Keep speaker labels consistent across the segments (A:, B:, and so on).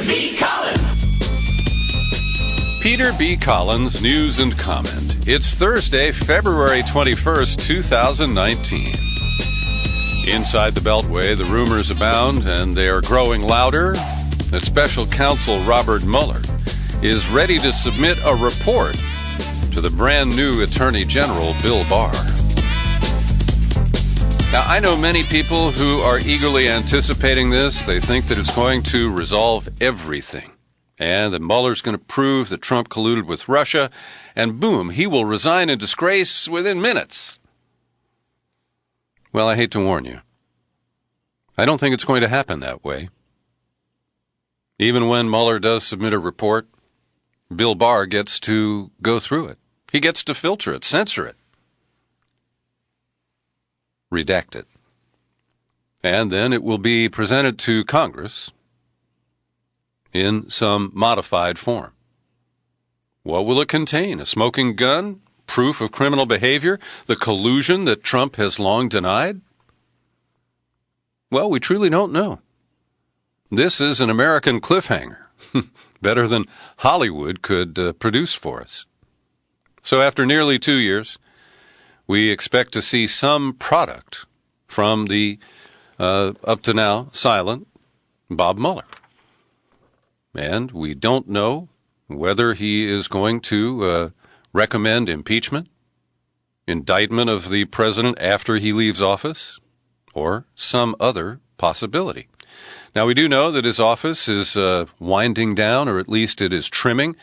A: B. Collins.
B: Peter B. Collins, News and Comment. It's Thursday, February 21st, 2019. Inside the Beltway, the rumors abound, and they are growing louder. That Special Counsel Robert Mueller is ready to submit a report to the brand new Attorney General Bill Barr. Now, I know many people who are eagerly anticipating this. They think that it's going to resolve everything, and that Mueller's going to prove that Trump colluded with Russia, and boom, he will resign in disgrace within minutes. Well, I hate to warn you. I don't think it's going to happen that way. Even when Mueller does submit a report, Bill Barr gets to go through it. He gets to filter it, censor it, redact it. And then it will be presented to Congress in some modified form. What will it contain? A smoking gun? Proof of criminal behavior? The collusion that Trump has long denied? Well, we truly don't know. This is an American cliffhanger, better than Hollywood could produce for us. So after nearly 2 years, we expect to see some product from the, up to now, silent Bob Mueller. And we don't know whether he is going to recommend impeachment, indictment of the president after he leaves office, or some other possibility. Now, we do know that his office is winding down, or at least it is trimming.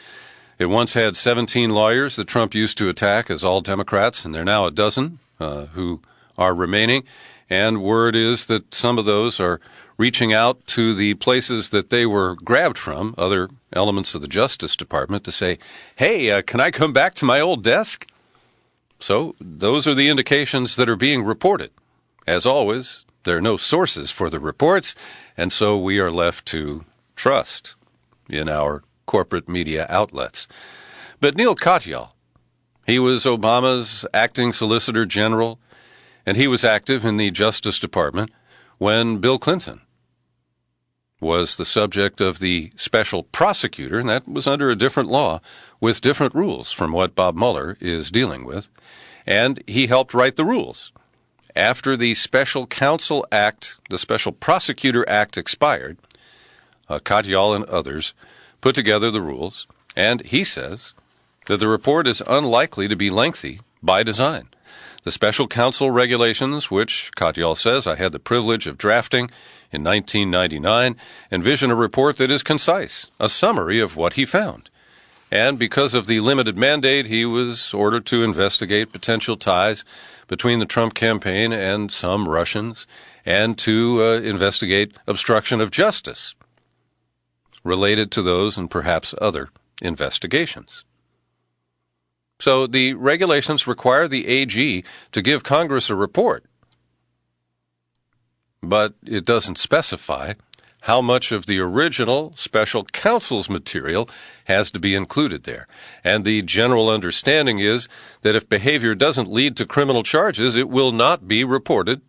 B: It once had 17 lawyers that Trump used to attack as all Democrats, and there are now a dozen who are remaining. And word is that some of those are reaching out to the places that they were grabbed from, other elements of the Justice Department, to say, hey, can I come back to my old desk? So those are the indications that are being reported. As always, there are no sources for the reports, and so we are left to trust in our corporate media outlets. But Neil Katyal, he was Obama's acting Solicitor General, and he was active in the Justice Department when Bill Clinton was the subject of the special prosecutor, and that was under a different law with different rules from what Bob Mueller is dealing with, and he helped write the rules. After the Special Counsel Act, the Special Prosecutor Act expired, Katyal and others put together the rules, and he says that the report is unlikely to be lengthy by design. The Special Counsel regulations, which Katyal says I had the privilege of drafting in 1999, envision a report that is concise, a summary of what he found. And because of the limited mandate, he was ordered to investigate potential ties between the Trump campaign and some Russians, and to investigate obstruction of justice related to those and perhaps other investigations. So the regulations require the AG to give Congress a report, but it doesn't specify how much of the original special counsel's material has to be included there. And the general understanding is that if behavior doesn't lead to criminal charges, it will not be reported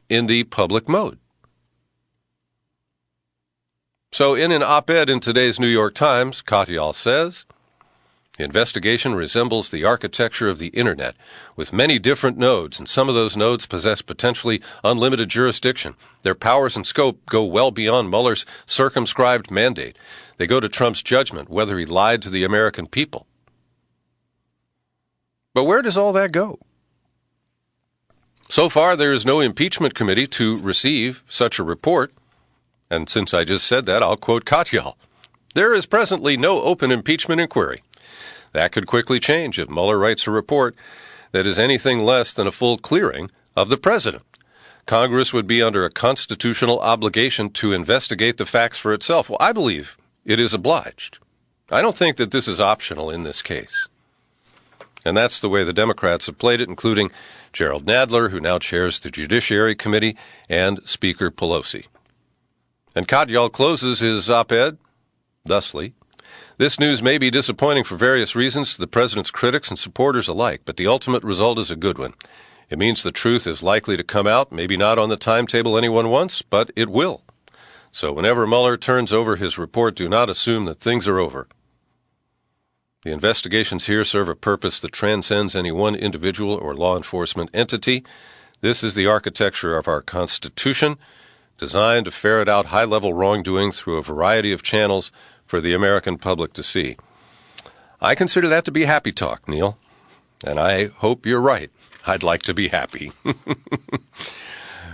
B: in the public mode. So in an op-ed in today's New York Times, Katyal says, the investigation resembles the architecture of the Internet, with many different nodes, and some of those nodes possess potentially unlimited jurisdiction. Their powers and scope go well beyond Mueller's circumscribed mandate. They go to Trump's judgment, whether he lied to the American people. But where does all that go? So far, there is no impeachment committee to receive such a report, and since I just said that, I'll quote Katyal. There is presently no open impeachment inquiry. That could quickly change if Mueller writes a report that is anything less than a full clearing of the president. Congress would be under a constitutional obligation to investigate the facts for itself. Well, I believe it is obliged. I don't think that this is optional in this case. And that's the way the Democrats have played it, including Gerald Nadler, who now chairs the Judiciary Committee, and Speaker Pelosi. And Katyal closes his op-ed thusly. This news may be disappointing for various reasons to the president's critics and supporters alike, but the ultimate result is a good one. It means the truth is likely to come out, maybe not on the timetable anyone wants, but it will. So whenever Mueller turns over his report, do not assume that things are over. The investigations here serve a purpose that transcends any one individual or law enforcement entity. This is the architecture of our Constitution, designed to ferret out high-level wrongdoing through a variety of channels for the American public to see. I consider that to be happy talk, Neil, and I hope you're right. I'd like to be happy.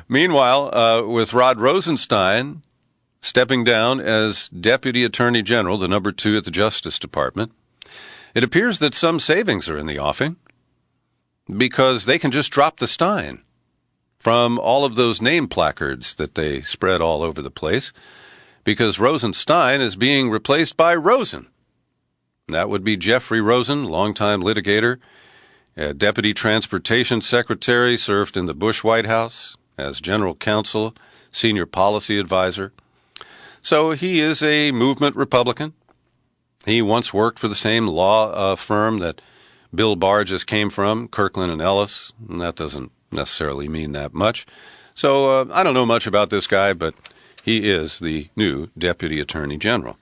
B: Meanwhile, with Rod Rosenstein stepping down as Deputy Attorney General, the number 2 at the Justice Department, it appears that some savings are in the offing because they can just drop the Stein from all of those name placards that they spread all over the place, because Rosenstein is being replaced by Rosen. That would be Jeffrey Rosen, longtime litigator, Deputy Transportation Secretary, served in the Bush White House as General Counsel, Senior Policy Advisor. So he is a movement Republican. He once worked for the same law firm that Bill Barr just came from, Kirkland and Ellis, and that doesn't necessarily mean that much. So I don't know much about this guy, but he is the new Deputy Attorney General.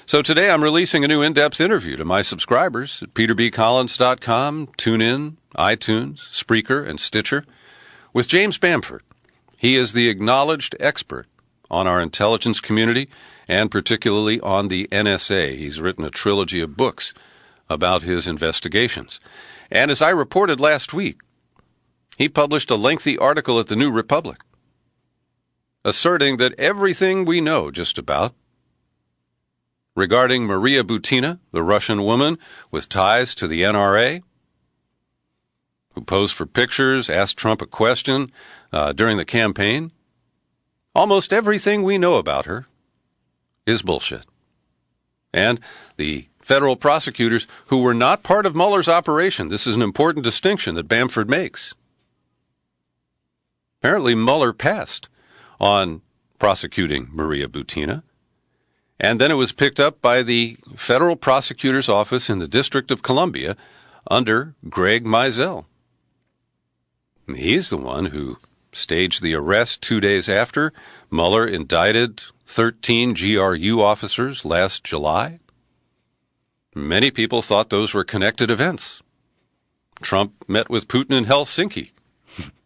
B: So today I'm releasing a new in-depth interview to my subscribers at peterbcollins.com, TuneIn, iTunes, Spreaker, and Stitcher with James Bamford. He is the acknowledged expert on our intelligence community and particularly on the NSA. He's written a trilogy of books about his investigations. And as I reported last week, he published a lengthy article at the New Republic asserting that everything we know just about regarding Maria Butina, the Russian woman with ties to the NRA, who posed for pictures, asked Trump a question during the campaign, almost everything we know about her is bullshit. And the federal prosecutors who were not part of Mueller's operation, this is an important distinction that Bamford makes. Apparently Mueller passed on prosecuting Maria Butina, and then it was picked up by the federal prosecutor's office in the District of Columbia under Greg Mizell. He's the one who staged the arrest 2 days after Mueller indicted 13 GRU officers last July. Many people thought those were connected events. Trump met with Putin in Helsinki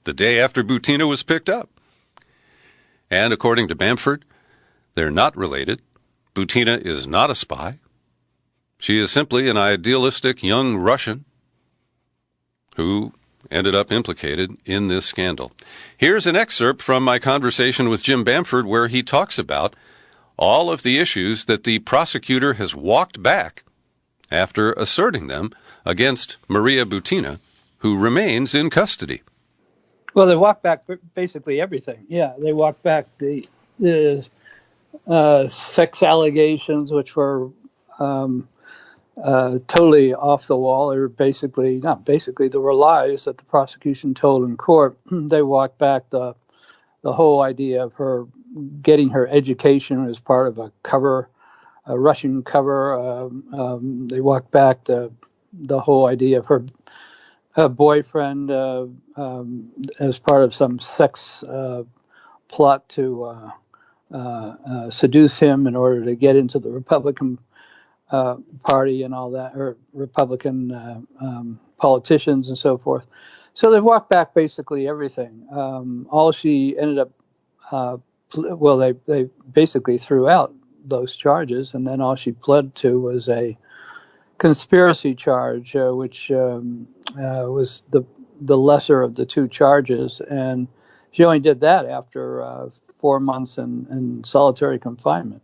B: the day after Butina was picked up. And according to Bamford, they're not related. Butina is not a spy. She is simply an idealistic young Russian who ended up implicated in this scandal. Here's an excerpt from my conversation with Jim Bamford where he talks about all of the issues that the prosecutor has walked back after asserting them against Maria Butina, who remains in custody.
A: Well, they walked back basically everything. Yeah, they walked back the sex allegations, which were totally off the wall, or not basically, there were lies that the prosecution told in court. They walked back the whole idea of her getting her education as part of a Russian cover. They walked back the whole idea of her boyfriend as part of some sex plot to seduce him in order to get into the Republican Party and all that, or Republican politicians and so forth. So they've walked back basically everything. All she ended up, they basically threw out those charges, and then all she pled to was a conspiracy charge, which was the lesser of the two charges, and she only did that after 4 months in solitary confinement.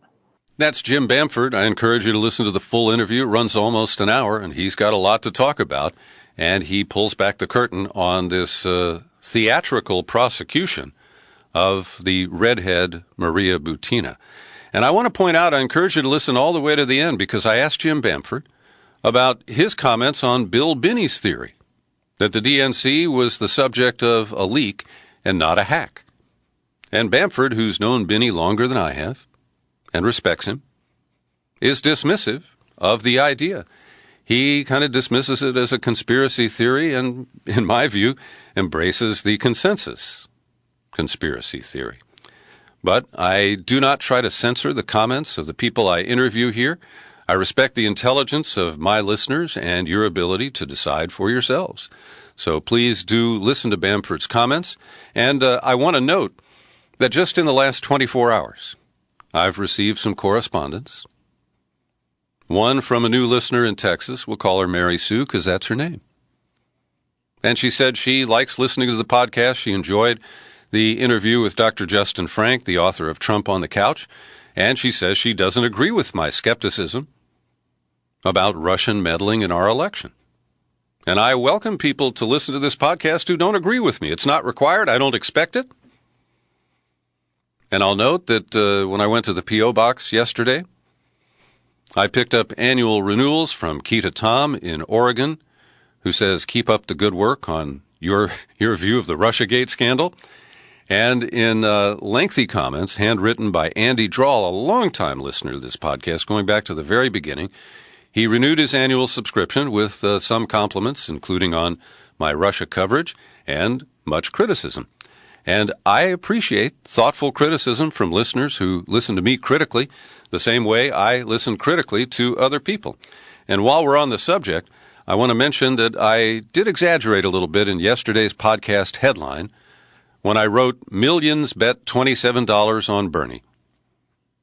B: That's Jim Bamford. I encourage you to listen to the full interview. It runs almost an hour, and he's got a lot to talk about, and he pulls back the curtain on this theatrical prosecution of the redhead Maria Butina. And I want to point out, I encourage you to listen all the way to the end, because I asked Jim Bamford about his comments on Bill Binney's theory that the DNC was the subject of a leak and not a hack. And Bamford, who's known Binney longer than I have and respects him, is dismissive of the idea. He kind of dismisses it as a conspiracy theory and, in my view, embraces the consensus conspiracy theory. But I do not try to censor the comments of the people I interview here. I respect the intelligence of my listeners and your ability to decide for yourselves. So please do listen to Bamford's comments. And I want to note that just in the last 24 hours, I've received some correspondence. One from a new listener in Texas. We'll call her Mary Sue because that's her name. And she said she likes listening to the podcast. She enjoyed the interview with Dr. Justin Frank, the author of Trump on the Couch. And she says she doesn't agree with my skepticism about Russian meddling in our election. And I welcome people to listen to this podcast who don't agree with me. It's not required. I don't expect it. And I'll note that when I went to the P.O. box yesterday, I picked up annual renewals from Keita Tom in Oregon, who says, keep up the good work on your view of the Russiagate scandal. And in lengthy comments, handwritten by Andy Drawl, a longtime listener to this podcast, going back to the very beginning, he renewed his annual subscription with some compliments, including on my Russia coverage and much criticism. And I appreciate thoughtful criticism from listeners who listen to me critically, the same way I listen critically to other people. And while we're on the subject, I want to mention that I did exaggerate a little bit in yesterday's podcast headline when I wrote, "Millions bet $27 on Bernie."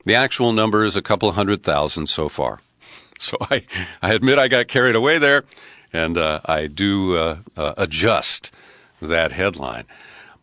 B: The actual number is a couple 100,000 so far. So I admit I got carried away there, and I do adjust that headline.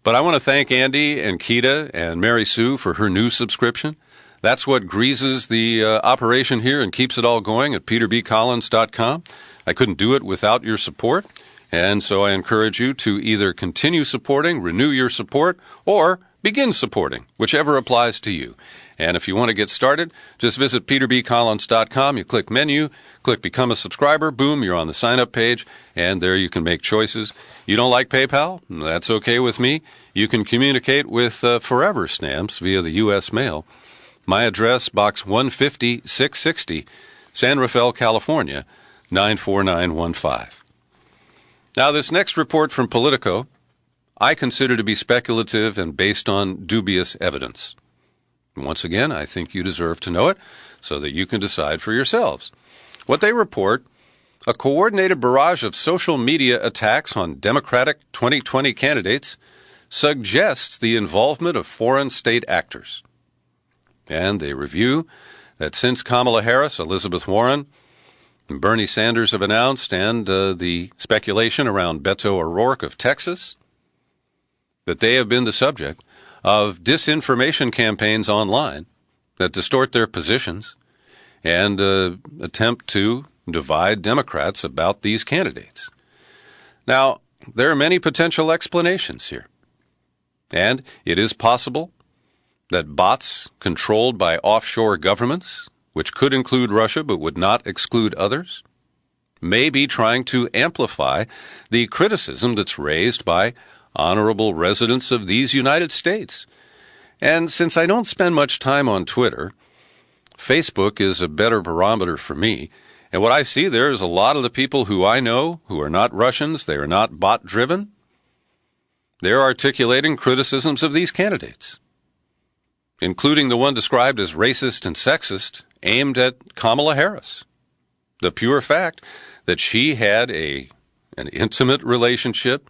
B: But I want to thank Andy and Keita and Mary Sue for her new subscription. That's what greases the operation here and keeps it all going at peterbcollins.com. I couldn't do it without your support, and so I encourage you to either continue supporting, renew your support, or begin supporting, whichever applies to you. And if you want to get started, just visit peterbcollins.com. You click menu, click Become a Subscriber, boom, you're on the sign-up page, and there you can make choices. You don't like PayPal? That's okay with me. You can communicate with Forever Stamps via the U.S. mail. My address, Box 150, 660, San Rafael, California, 94915. Now, this next report from Politico, I consider to be speculative and based on dubious evidence. Once again, I think you deserve to know it so that you can decide for yourselves. What they report, a coordinated barrage of social media attacks on Democratic 2020 candidates suggests the involvement of foreign state actors. And they review that since Kamala Harris, Elizabeth Warren, and Bernie Sanders have announced, and the speculation around Beto O'Rourke of Texas, that they have been the subject of disinformation campaigns online that distort their positions and attempt to divide Democrats about these candidates. Now, there are many potential explanations here, and it is possible that bots controlled by offshore governments, which could include Russia but would not exclude others, may be trying to amplify the criticism that's raised by honorable residents of these United States. And since I don't spend much time on Twitter, Facebook is a better barometer for me. And what I see there is a lot of the people who I know who are not Russians, they are not bot-driven, they're articulating criticisms of these candidates, including the one described as racist and sexist, aimed at Kamala Harris. The pure fact that she had an intimate relationship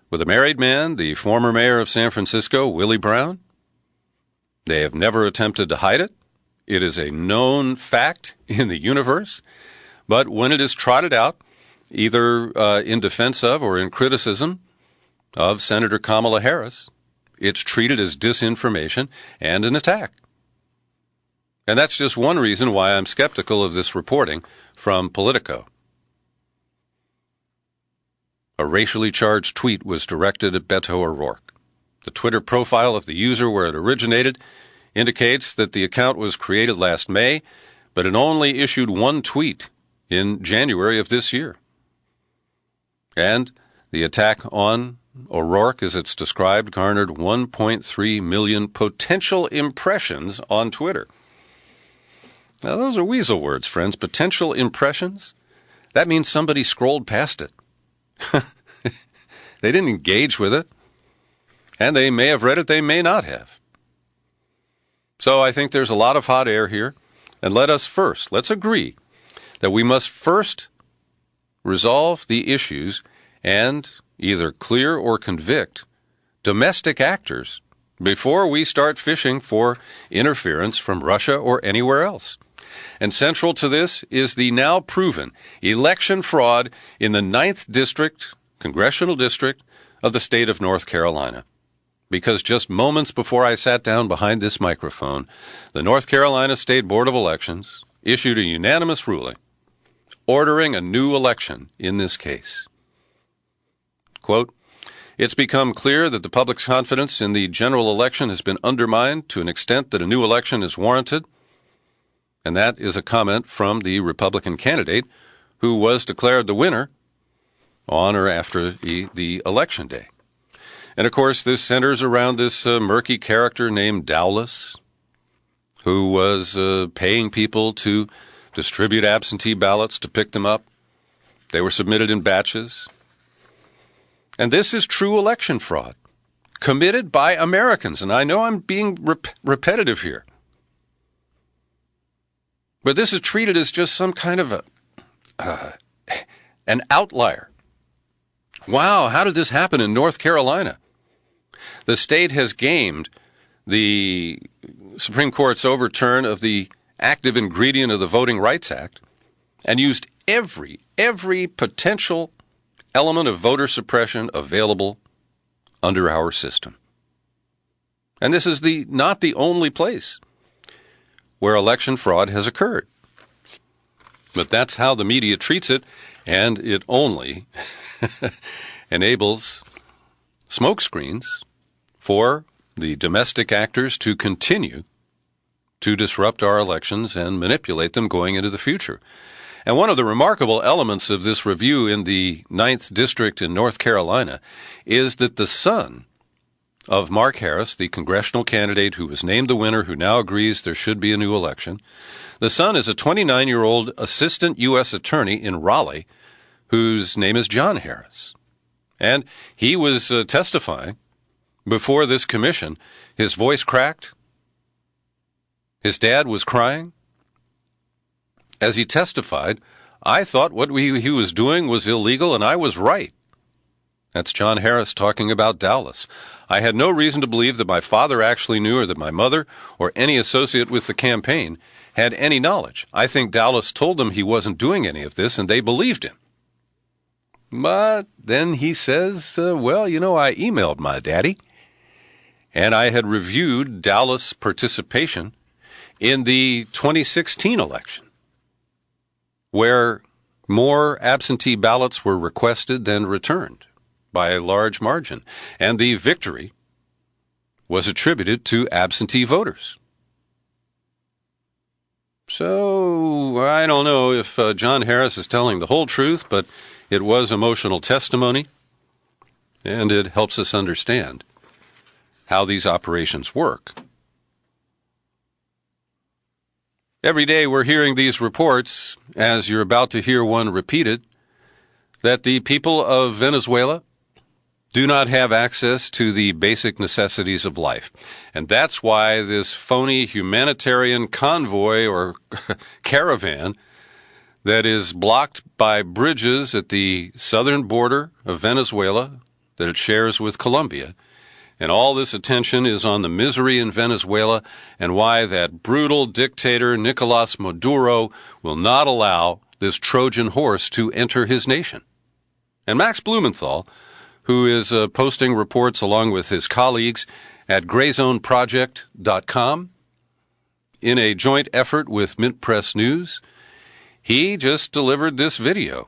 B: with a married man, the former mayor of San Francisco, Willie Brown. They have never attempted to hide it. It is a known fact in the universe. But when it is trotted out, either in defense of or in criticism of Senator Kamala Harris, it's treated as disinformation and an attack. And that's just one reason why I'm skeptical of this reporting from Politico. A racially charged tweet was directed at Beto O'Rourke. The Twitter profile of the user where it originated indicates that the account was created last May, but it only issued one tweet in January of this year. And the attack on O'Rourke, as it's described, garnered 1.3 million potential impressions on Twitter. Now, those are weasel words, friends. Potential impressions? That means somebody scrolled past it. They didn't engage with it. And they may have read it, they may not have. So I think there's a lot of hot air here. And let's agree that we must first resolve the issues and either clear or convict domestic actors before we start fishing for interference from Russia or anywhere else. And central to this is the now proven election fraud in the 9th District, Congressional District of the state of North Carolina. Because just moments before I sat down behind this microphone, the North Carolina State Board of Elections issued a unanimous ruling ordering a new election in this case. Quote, "It's become clear that the public's confidence in the general election has been undermined to an extent that a new election is warranted." And that is a comment from the Republican candidate who was declared the winner on or after the election day. And, of course, this centers around this murky character named Dowless, who was paying people to distribute absentee ballots to pick them up. They were submitted in batches. And this is true election fraud committed by Americans. And I know I'm being repetitive here. But this is treated as just some kind of an outlier. Wow, how did this happen in North Carolina? The state has gamed the Supreme Court's overturn of the active ingredient of the Voting Rights Act and used every potential element of voter suppression available under our system. And this is not the only place where election fraud has occurred. But that's how the media treats it, and it only enables smokescreens for the domestic actors to continue to disrupt our elections and manipulate them going into the future. And one of the remarkable elements of this review in the 9th District in North Carolina is that the son of Mark Harris, the congressional candidate who was named the winner, who now agrees there should be a new election, the son is a 29-year-old assistant U.S. attorney in Raleigh whose name is John Harris. And he was testifying before this commission. His voice cracked. His dad was crying. As he testified, "I thought what he was doing was illegal, and I was right." That's John Harris talking about Dowless. "I had no reason to believe that my father actually knew, or that my mother or any associate with the campaign had any knowledge. I think Dowless told them he wasn't doing any of this, and they believed him." But then he says, well, I emailed my daddy, and I had reviewed Dowless' participation in the 2016 election, where more absentee ballots were requested than returned by a large margin, and the victory was attributed to absentee voters. So I don't know if John Harris is telling the whole truth, but it was emotional testimony, and it helps us understand how these operations work. Every day we're hearing these reports, as you're about to hear one repeated, that the people of Venezuela do not have access to the basic necessities of life. And that's why this phony humanitarian convoy or caravan that is blocked by bridges at the southern border of Venezuela that it shares with Colombia. And all this attention is on the misery in Venezuela and why that brutal dictator Nicolas Maduro will not allow this Trojan horse to enter his nation. And Max Blumenthal, who is posting reports along with his colleagues at grayzoneproject.com in a joint effort with Mint Press News, he just delivered this video,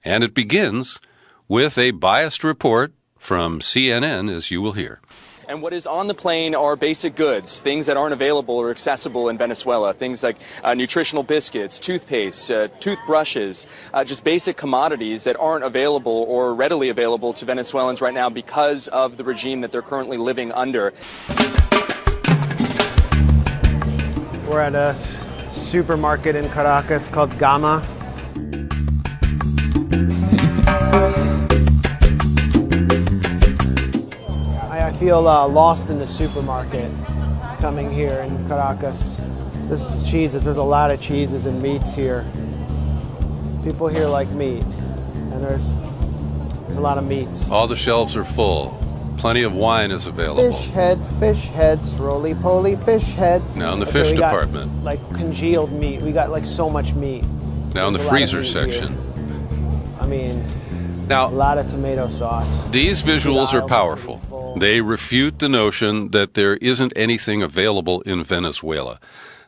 B: and it begins with a biased report from CNN, as you will hear.
C: And what is on the plane are basic goods, things that aren't available or accessible in Venezuela, things like nutritional biscuits, toothpaste, toothbrushes, just basic commodities that aren't available or readily available to Venezuelans right now because of the regime that they're currently living under.
D: We're at a supermarket in Caracas called Gama. I feel lost in the supermarket. coming here in Caracas. This is cheeses. There's a lot of cheeses and meats here. People here like meat, and there's a lot of meats.
B: All the shelves are full. Plenty of wine is available.
D: Fish heads, roly-poly fish heads.
B: Now in the fish department.
D: Got, like congealed meat. We got like so much meat.
B: Now in the freezer section.
D: I mean,
B: now,
D: a lot of tomato sauce.
B: These visuals are powerful. They refute the notion that there isn't anything available in Venezuela.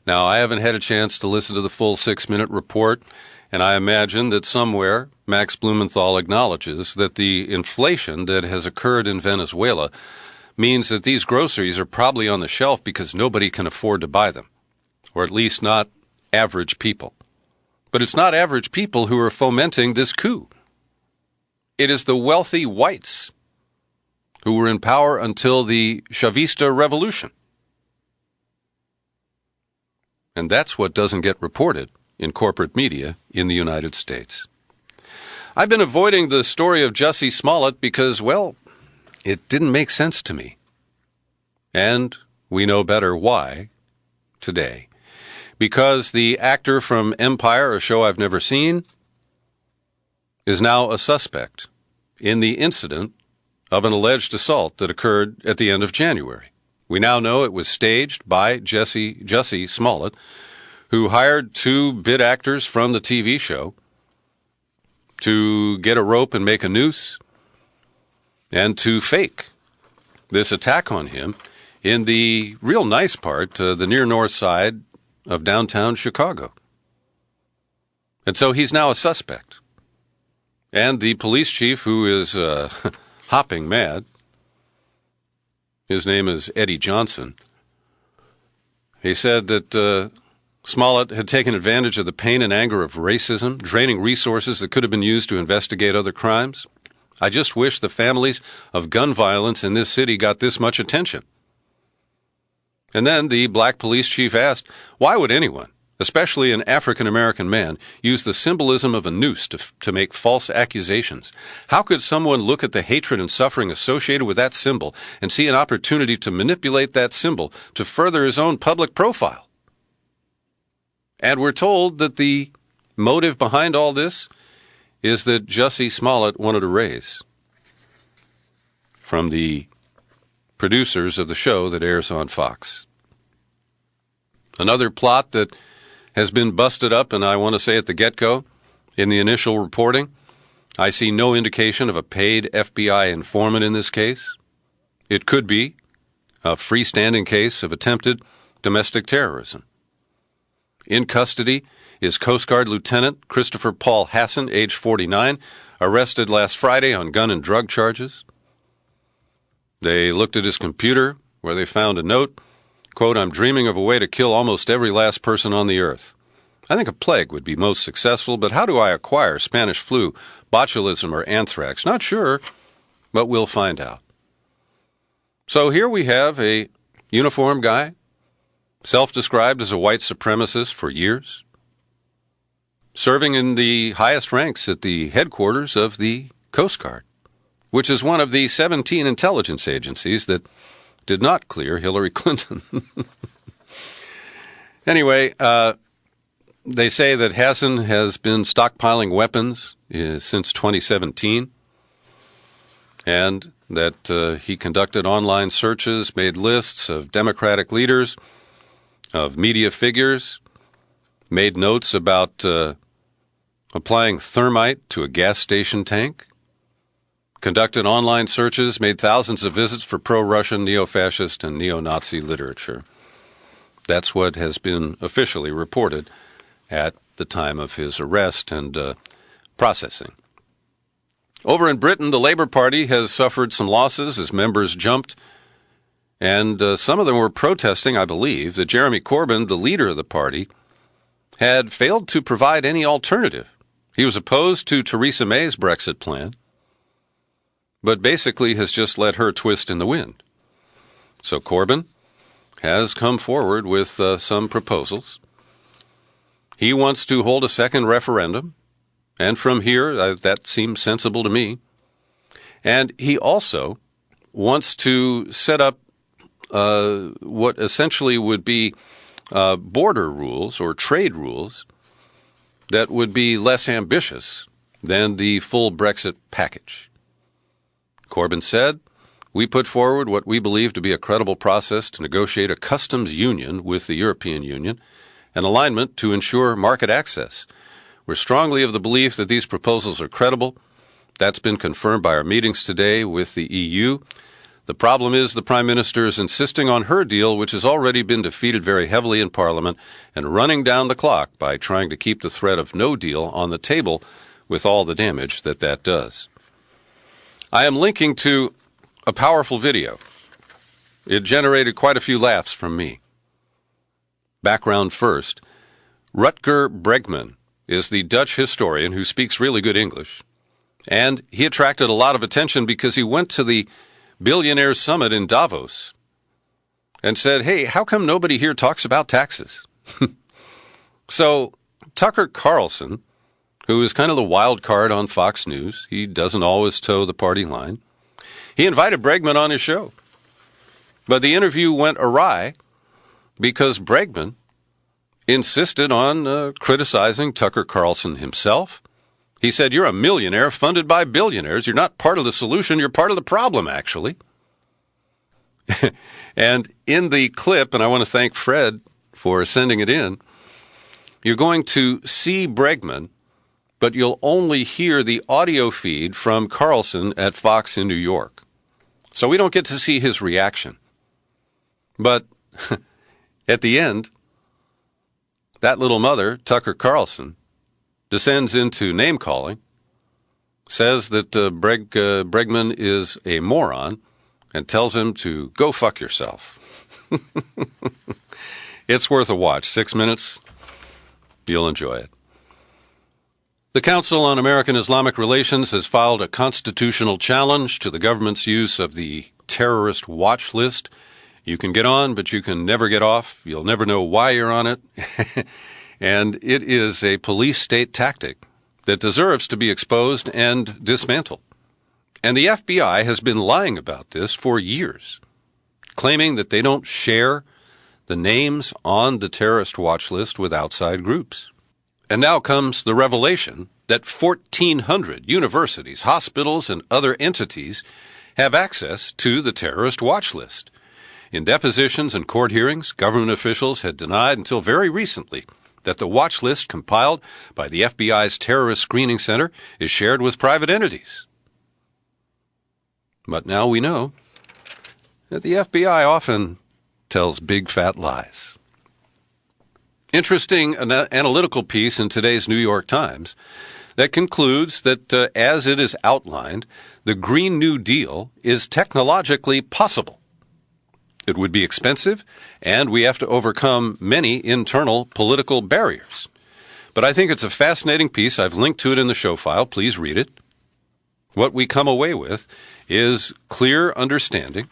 B: Now, I haven't had a chance to listen to the full 6-minute report, and I imagine that somewhere Max Blumenthal acknowledges that the inflation that has occurred in Venezuela means that these groceries are probably on the shelf because nobody can afford to buy them, or at least not average people. But it's not average people who are fomenting this coup. It is the wealthy whites who were in power until the Chavista Revolution. And that's what doesn't get reported in corporate media in the United States. I've been avoiding the story of Jussie Smollett because, well, it didn't make sense to me. And we know better why today. Because the actor from Empire, a show I've never seen, is now a suspect in the incident of an alleged assault that occurred at the end of January. We now know it was staged by Jussie Smollett, who hired 2 bit actors from the TV show to get a rope and make a noose and to fake this attack on him in the real nice part, the near north side of downtown Chicago. And so he's now a suspect. And the police chief, who is hopping mad, his name is Eddie Johnson, he said that Smollett had taken advantage of the pain and anger of racism, draining resources that could have been used to investigate other crimes. I just wish the families of gun violence in this city got this much attention. And then the black police chief asked, why would anyone, especially an African-American man, use the symbolism of a noose to make false accusations? How could someone look at the hatred and suffering associated with that symbol and see an opportunity to manipulate that symbol to further his own public profile? And we're told that the motive behind all this is that Jussie Smollett wanted a raise from the producers of the show that airs on Fox. Another plot that has been busted up, and I want to say at the get-go, in the initial reporting, I see no indication of a paid FBI informant in this case. It could be a freestanding case of attempted domestic terrorism. In custody is Coast Guard Lieutenant Christopher Paul Hassan, age 49, arrested last Friday on gun and drug charges. They looked at his computer, where they found a note, quote, I'm dreaming of a way to kill almost every last person on the earth. I think a plague would be most successful, but how do I acquire Spanish flu, botulism, or anthrax? Not sure, but we'll find out. So here we have a uniformed guy, self-described as a white supremacist for years, serving in the highest ranks at the headquarters of the Coast Guard, which is one of the 17 intelligence agencies that did not clear Hillary Clinton. Anyway, they say that Hassan has been stockpiling weapons since 2017, and that he conducted online searches, made lists of Democratic leaders, of media figures, made notes about applying thermite to a gas station tank, conducted online searches, made thousands of visits for pro-Russian, neo-fascist, and neo-Nazi literature. That's what has been officially reported at the time of his arrest and processing. Over in Britain, the Labour Party has suffered some losses as members jumped, and some of them were protesting, I believe, that Jeremy Corbyn, the leader of the party, had failed to provide any alternative. He was opposed to Theresa May's Brexit plan, but basically has just let her twist in the wind. So Corbyn has come forward with some proposals. He wants to hold a second referendum, and from here, that seems sensible to me. And he also wants to set up what essentially would be border rules or trade rules that would be less ambitious than the full Brexit package. Corbyn said, "We put forward what we believe to be a credible process to negotiate a customs union with the European Union, an alignment to ensure market access. We're strongly of the belief that these proposals are credible. That's been confirmed by our meetings today with the EU. The problem is the Prime Minister is insisting on her deal, which has already been defeated very heavily in Parliament, and running down the clock by trying to keep the threat of no deal on the table with all the damage that that does." I am linking to a powerful video. It generated quite a few laughs from me. Background first. Rutger Bregman is the Dutch historian who speaks really good English, and he attracted a lot of attention because he went to the Billionaires Summit in Davos and said, "Hey, how come nobody here talks about taxes?" So Tucker Carlson, who is kind of the wild card on Fox News, he doesn't always toe the party line, he invited Bregman on his show. But the interview went awry because Bregman insisted on criticizing Tucker Carlson himself. He said, "You're a millionaire funded by billionaires. You're not part of the solution. You're part of the problem, actually." And in the clip, and I want to thank Fred for sending it in, you're going to see Bregman, but you'll only hear the audio feed from Carlson at Fox in New York. So we don't get to see his reaction. But at the end, that little mother, Tucker Carlson, descends into name-calling, says that Bregman is a moron, and tells him to go fuck yourself. It's worth a watch. 6 minutes. You'll enjoy it. The Council on American Islamic Relations has filed a constitutional challenge to the government's use of the terrorist watch list. You can get on, but you can never get off. You'll never know why you're on it. And it is a police state tactic that deserves to be exposed and dismantled. And the FBI has been lying about this for years, claiming that they don't share the names on the terrorist watch list with outside groups. And now comes the revelation that 1,400 universities, hospitals, and other entities have access to the terrorist watch list. In depositions and court hearings, government officials had denied until very recently that the watch list compiled by the FBI's Terrorist Screening Center is shared with private entities. But now we know that the FBI often tells big fat lies. Interesting analytical piece in today's New York Times that concludes that, as it is outlined, the Green New Deal is technologically possible. It would be expensive, and we have to overcome many internal political barriers. But I think it's a fascinating piece. I've linked to it in the show file. Please read it. What we come away with is clear understanding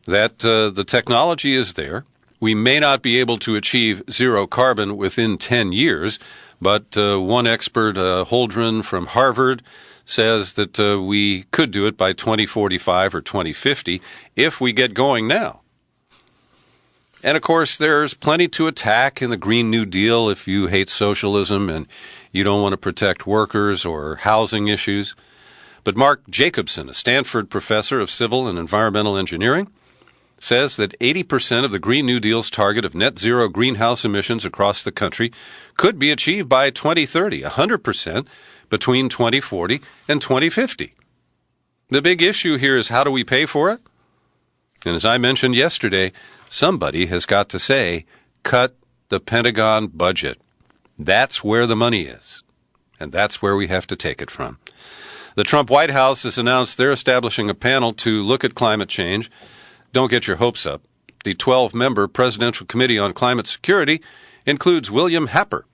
B: that the technology is there. We may not be able to achieve zero carbon within 10 years, but one expert, Holdren from Harvard, says that we could do it by 2045 or 2050 if we get going now. And, of course, there's plenty to attack in the Green New Deal if you hate socialism and you don't want to protect workers or housing issues. But Mark Jacobson, a Stanford professor of civil and environmental engineering, says that 80% of the Green New Deal's target of net zero greenhouse emissions across the country could be achieved by 2030, 100% between 2040 and 2050. The big issue here is how do we pay for it? And as I mentioned yesterday, somebody has got to say, cut the Pentagon budget. That's where the money is, and that's where we have to take it from. The Trump White House has announced they're establishing a panel to look at climate change. Don't get your hopes up. The 12-member Presidential Committee on Climate Security includes William Happer,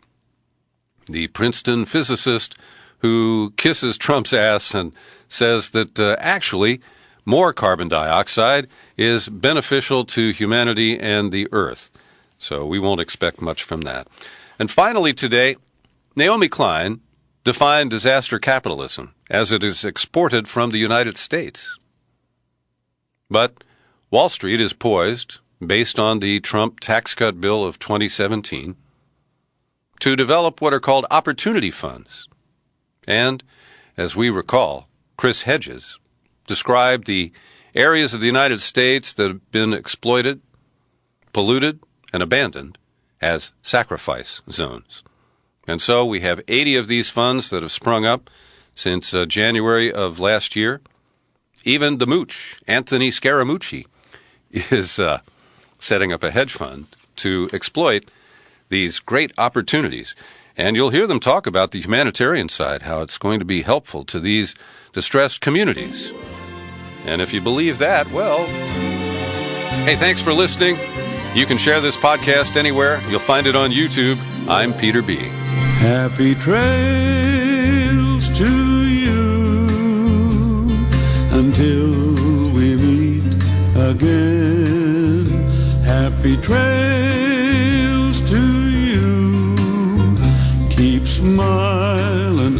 B: the Princeton physicist who kisses Trump's ass and says that actually more carbon dioxide is beneficial to humanity and the earth. So we won't expect much from that. And finally today, Naomi Klein defined disaster capitalism as it is exported from the United States. But Wall Street is poised based on the Trump tax cut bill of 2017, to develop what are called opportunity funds. And, as we recall, Chris Hedges described the areas of the United States that have been exploited, polluted, and abandoned as sacrifice zones. And so we have 80 of these funds that have sprung up since January of last year. Even the mooch, Anthony Scaramucci, is setting up a hedge fund to exploit these great opportunities. And you'll hear them talk about the humanitarian side, how it's going to be helpful to these distressed communities. And if you believe that, well, hey, thanks for listening. You can share this podcast anywhere. You'll find it on YouTube. I'm Peter B.
E: Happy trails to you until we meet again. Happy trails to you. Keep smiling